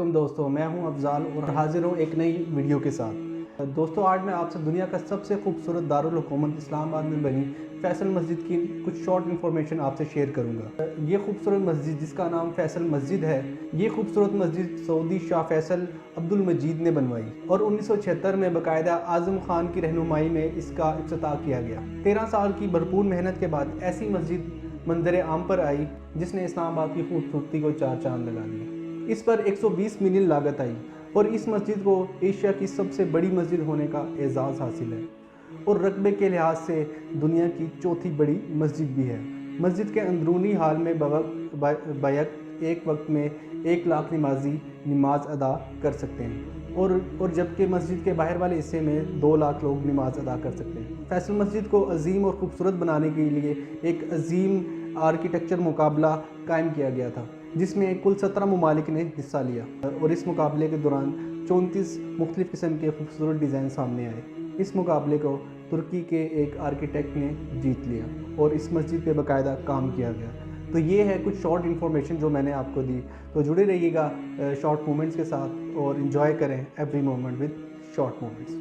वालेकुम दोस्तों, मैं हूं अफजाल और हाजिर हूं एक नई वीडियो के साथ। दोस्तों, आज मैं आपसे दुनिया का सबसे खूबसूरत दारुल हुकूमत इस्लामाबाद में बनी फैसल मस्जिद की कुछ शॉर्ट इन्फॉर्मेशन आपसे शेयर करूंगा। ये खूबसूरत मस्जिद, जिसका नाम फैसल मस्जिद है, ये खूबसूरत मस्जिद सऊदी शाह फैसल अब्दुल मजीद ने बनवाई और 1976 में बाकायदा आज़म खान की रहनुमाई में इसका इफ्तिताह किया गया। 13 साल की भरपूर मेहनत के बाद ऐसी मस्जिद मंजर आम पर आई जिसने इस्लामाबाद की खूबसूरती को चार चांद लगा दिए। इस पर 120 मिलियन लागत आई और इस मस्जिद को एशिया की सबसे बड़ी मस्जिद होने का एजाज़ हासिल है और रकबे के लिहाज से दुनिया की चौथी बड़ी मस्जिद भी है। मस्जिद के अंदरूनी हाल में बैक एक वक्त में 1 लाख नमाजी नमाज अदा कर सकते हैं और जबकि मस्जिद के बाहर वाले हिस्से में 2 लाख लोग नमाज अदा कर सकते हैं। फैसल मस्जिद को अजीम और खूबसूरत बनाने के लिए एक अजीम आर्किटेक्चर मुकाबला कायम किया गया था, जिसमें कुल 17 ममालिक ने हिस्सा लिया और इस मुकाबले के दौरान 34 मुख्तलिफ़ किस्म के खूबसूरत डिज़ाइन सामने आए। इस मुकाबले को तुर्की के एक आर्किटेक्ट ने जीत लिया और इस मस्जिद पे बाकायदा काम किया गया। तो ये है कुछ शॉर्ट इन्फॉर्मेशन जो मैंने आपको दी। तो जुड़े रहिएगा शॉर्ट मोमेंट्स के साथ और इन्जॉय करें every moment with short moments.